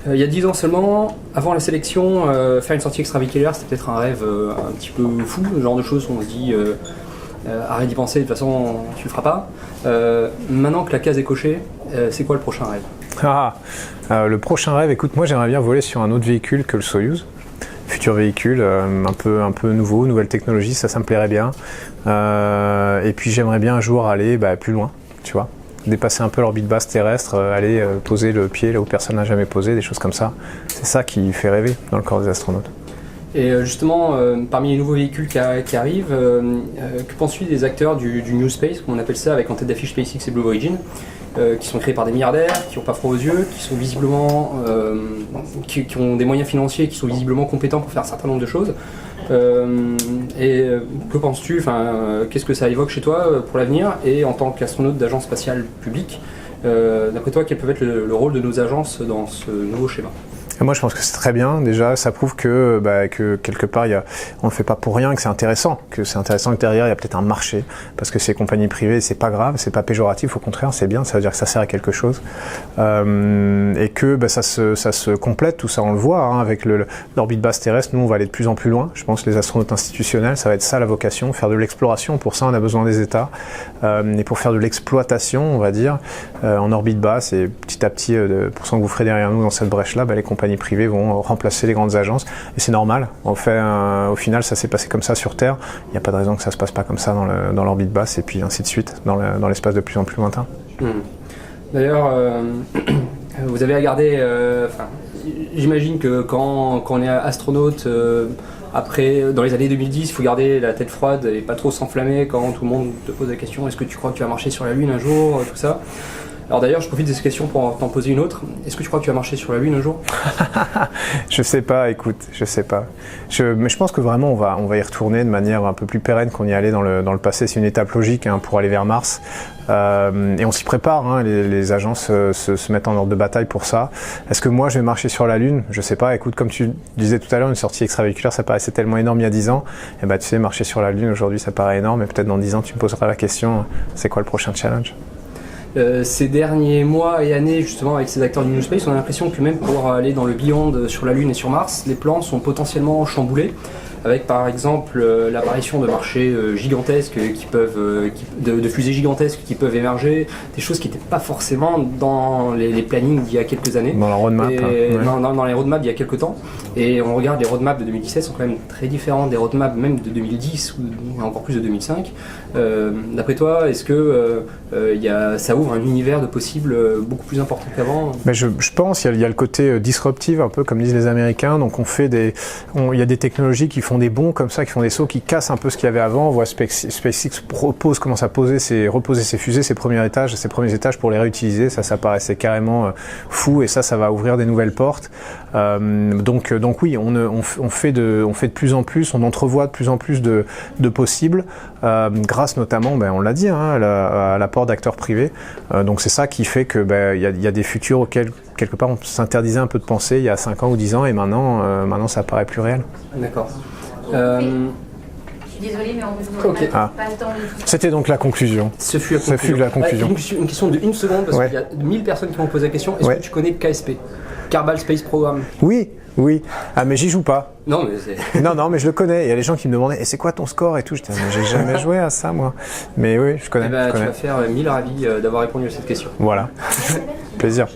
Il y a 10 ans seulement, avant la sélection, faire une sortie extravéhiculaire, c'était peut-être un rêve un petit peu fou, le genre de choses où on se dit arrête d'y penser, de toute façon tu le feras pas. Maintenant que la case est cochée, c'est quoi le prochain rêve? Le prochain rêve, écoute, moi j'aimerais bien voler sur un autre véhicule que le Soyouz. Futur véhicule, un peu nouveau, nouvelle technologie, ça me plairait bien. Et puis j'aimerais bien un jour aller plus loin, tu vois. Dépasser un peu l'orbite basse terrestre, aller poser le pied là où personne n'a jamais posé, des choses comme ça. C'est ça qui fait rêver dans le corps des astronautes. Et justement, parmi les nouveaux véhicules qui arrivent, que penses-tu des acteurs du New Space, comme on appelle ça, avec en tête d'affiche SpaceX et Blue Origin, qui sont créés par des milliardaires, qui n'ont pas froid aux yeux, qui sont visiblement, qui ont des moyens financiers, qui sont visiblement compétents pour faire un certain nombre de choses. Que penses-tu, qu'est-ce que ça évoque chez toi pour l'avenir, et en tant qu'astronaute d'agence spatiale publique, d'après toi, quel peut être le rôle de nos agences dans ce nouveau schéma? Moi, je pense que c'est très bien. Déjà, ça prouve que quelque part, on ne fait pas pour rien, que c'est intéressant que derrière, il y a peut-être un marché, parce que ces compagnies privées, c'est pas grave, c'est pas péjoratif, au contraire, c'est bien, ça veut dire que ça sert à quelque chose. Et que ça se complète, tout ça, on le voit, hein, avec l'orbite basse terrestre. Nous, on va aller de plus en plus loin. Je pense que les astronautes institutionnels, ça va être ça la vocation, faire de l'exploration. Pour ça, on a besoin des États. Et pour faire de l'exploitation, on va dire, en orbite basse, et petit à petit, pour s'engouffrer derrière nous dans cette brèche-là, les compagnies privées vont remplacer les grandes agences, et c'est normal. Au final, ça s'est passé comme ça sur Terre. Il n'y a pas de raison que ça se passe pas comme ça dans l'orbite basse, et puis ainsi de suite, dans l'espace de plus en plus lointain. D'ailleurs, vous avez regardé, j'imagine que quand on est astronaute, après, dans les années 2010, il faut garder la tête froide et pas trop s'enflammer quand tout le monde te pose la question est-ce que tu crois que tu vas marcher sur la Lune un jour, tout ça. Alors d'ailleurs, je profite de cette question pour t'en poser une autre. Est-ce que tu crois que tu vas marcher sur la Lune un jour? Je sais pas, écoute, je sais pas. Mais je pense que vraiment, on va y retourner de manière un peu plus pérenne qu'on y allait dans le passé. C'est une étape logique, hein, pour aller vers Mars. Et on s'y prépare, hein, les agences se mettent en ordre de bataille pour ça. Est-ce que moi je vais marcher sur la Lune? Je sais pas, écoute, comme tu disais tout à l'heure, une sortie extravéhiculaire, ça paraissait tellement énorme il y a 10 ans. Et tu sais, marcher sur la Lune aujourd'hui, ça paraît énorme, et peut-être dans 10 ans, tu me poseras la question, c'est quoi le prochain challenge? Ces derniers mois et années, justement, avec ces acteurs du New Space, on a l'impression que même pour aller dans le beyond sur la Lune et sur Mars, les plans sont potentiellement chamboulés, avec par exemple l'apparition de marchés gigantesques de fusées gigantesques qui peuvent émerger, des choses qui n'étaient pas forcément dans les plannings d'il y a quelques années. Dans la roadmap. Dans les roadmaps d'il y a quelques temps. Et on regarde les roadmaps de 2017 sont quand même très différents des roadmaps même de 2010 ou encore plus de 2005. D'après toi, est-ce que ça ouvre un univers de possibles beaucoup plus important qu'avant? Mais je pense, il y a le côté disruptive, un peu comme disent les Américains. Donc il y a des technologies qui font des bonds comme ça, qui font des sauts, qui cassent un peu ce qu'il y avait avant. On voit SpaceX commence à reposer ses fusées, ses premiers étages pour les réutiliser. Ça paraissait carrément fou, et ça va ouvrir des nouvelles portes. Donc oui, on fait de plus en plus, on entrevoit de plus en plus de possibles, grâce notamment, on l'a dit, hein, à l'apport d'acteurs privés. Donc c'est ça qui fait que y a des futurs auxquels quelque part on s'interdisait un peu de penser il y a 5 ans ou 10 ans, et maintenant ça paraît plus réel. D'accord. Je suis désolée, mais on vous Okay. pas le temps de tout. C'était donc la conclusion. Ce fut la conclusion. Une question de 1 seconde, parce qu'il y a 1000 personnes qui m'ont posé la question. Est-ce que tu connais KSP, Kerbal Space Program? Oui. Ah, mais j'y joue pas. Non, mais c'est... Non, mais je le connais. Il y a des gens qui me demandaient, et c'est quoi ton score et tout. Je disais, mais j'ai jamais joué à ça, moi. Mais oui, je connais. Tu vas faire 1000 ravis d'avoir répondu à cette question. Voilà. Plaisir.